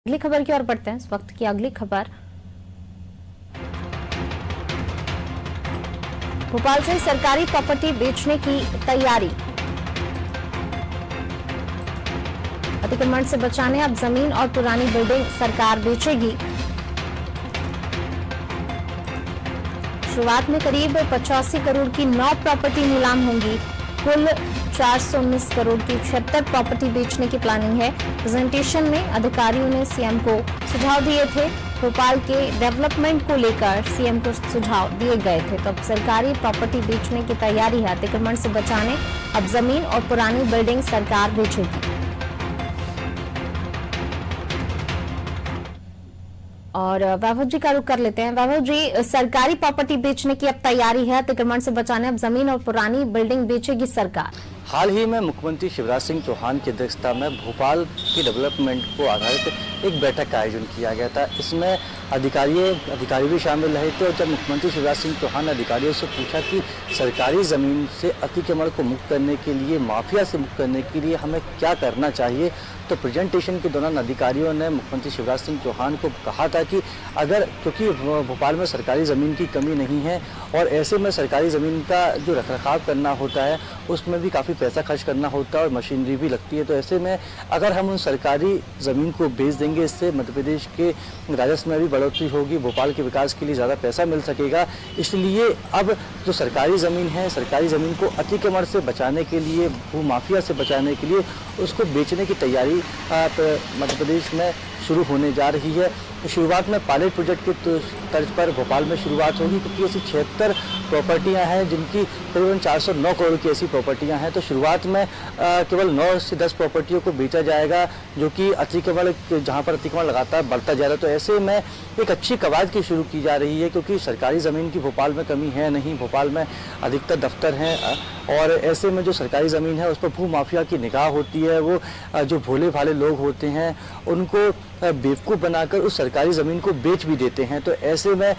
अगली खबर की ओर बढ़ते हैं। इस वक्त की अगली खबर भोपाल से सरकारी प्रॉपर्टी बेचने की तैयारी। अतिक्रमण से बचाने अब जमीन और पुरानी बिल्डिंग सरकार बेचेगी। शुरुआत में करीब 85 करोड़ की 9 प्रॉपर्टी नीलाम होंगी। कुल 419 करोड़ की 76 प्रॉपर्टी बेचने की प्लानिंग है। प्रेजेंटेशन में अधिकारियों ने सीएम को सुझाव दिए थे। भोपाल के डेवलपमेंट को लेकर सीएम को सुझाव दिए गए थे। तो अब सरकारी प्रॉपर्टी बेचने की तैयारी है। अतिक्रमण से बचाने अब जमीन और पुरानी बिल्डिंग सरकार बेचेगी। और वैभव जी का रुख कर लेते हैं। वैभव जी, सरकारी प्रॉपर्टी बेचने की अब तैयारी है। अतिक्रमण से बचाने अब जमीन और पुरानी बिल्डिंग बेचेगी सरकार। हाल ही में मुख्यमंत्री शिवराज सिंह चौहान की अध्यक्षता में भोपाल की डेवलपमेंट को आधारित एक बैठक का आयोजन किया गया था। इसमें अधिकारी भी शामिल रहे थे। और जब मुख्यमंत्री शिवराज सिंह चौहान ने अधिकारियों से पूछा कि सरकारी ज़मीन से अतिक्रमण को मुक्त करने के लिए, माफिया से मुक्त करने के लिए हमें क्या करना चाहिए, तो प्रेजेंटेशन के दौरान अधिकारियों ने मुख्यमंत्री शिवराज सिंह चौहान को कहा था कि क्योंकि भोपाल में सरकारी ज़मीन की कमी नहीं है और ऐसे में सरकारी ज़मीन का जो रखरखाव करना होता है उसमें भी काफ़ी पैसा खर्च करना होता है और मशीनरी भी लगती है। तो ऐसे में अगर हम उन सरकारी ज़मीन को बेच देंगे, इससे मध्य प्रदेश के राजस्व में भी बढ़ोतरी होगी, भोपाल के विकास के लिए ज़्यादा पैसा मिल सकेगा। इसलिए अब जो सरकारी ज़मीन है, सरकारी ज़मीन को अतिक्रमण से बचाने के लिए, भूमाफिया से बचाने के लिए उसको बेचने की तैयारी मध्य प्रदेश में शुरू होने जा रही है। शुरुआत में पायलट प्रोजेक्ट के तर्ज पर भोपाल में शुरुआत होगी, क्योंकि ऐसी 76 प्रॉपर्टियां हैं जिनकी तकरीबन 409 करोड़ की ऐसी प्रॉपर्टियां हैं। तो शुरुआत में केवल 9 से 10 प्रॉपर्टियों को बेचा जाएगा, जो कि अतिक्रमण, जहां पर अतिक्रमण लगातार बढ़ता जा रहा है। तो ऐसे में एक अच्छी कवायद की शुरू की जा रही है, क्योंकि सरकारी ज़मीन की भोपाल में कमी है नहीं। भोपाल में अधिकतर दफ्तर हैं और ऐसे में जो सरकारी ज़मीन है उस पर भूमाफिया की निगाह होती है। वो जो भोले भाले लोग होते हैं उनको बेवकूफ़ बनाकर उस सरकारी ज़मीन को बेच भी देते हैं। तो ऐसे में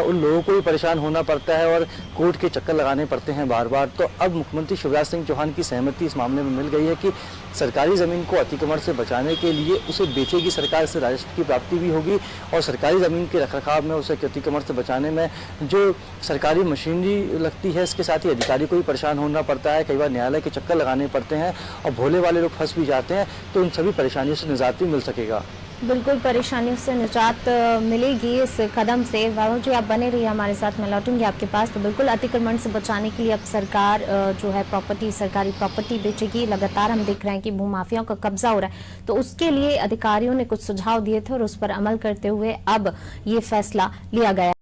उन लोगों को भी परेशान होना पड़ता है और कोर्ट के चक्कर लगाने पड़ते हैं बार बार। तो अब मुख्यमंत्री शिवराज सिंह चौहान की सहमति इस मामले में मिल गई है कि सरकारी ज़मीन को अतिक्रमण से बचाने के लिए उसे बेचेगी सरकार, से राजस्व की प्राप्ति भी होगी और सरकारी ज़मीन के रखरखाव में, उसे अतिक्रमण से बचाने में जो सरकारी मशीनरी लगती है, इसके साथ ही अधिकारी को भी परेशान होना पड़ता है। कई बार न्यायालय के चक्कर लगाने पड़ते हैं और भोले वाले लोग फंस भी जाते हैं। तो उन सभी परेशानियों से निजात भी मिल सकेगा। बिल्कुल, परेशानियों से निजात मिलेगी इस कदम से। वैभव जी, आप बने रहिए हमारे साथ, मैं लौटूंगी आपके पास। तो बिल्कुल अतिक्रमण से बचाने के लिए अब सरकार जो है सरकारी प्रॉपर्टी बेचेगी। लगातार हम देख रहे हैं कि भूमाफियाओं का कब्जा हो रहा है। तो उसके लिए अधिकारियों ने कुछ सुझाव दिए थे और उस पर अमल करते हुए अब ये फैसला लिया गया।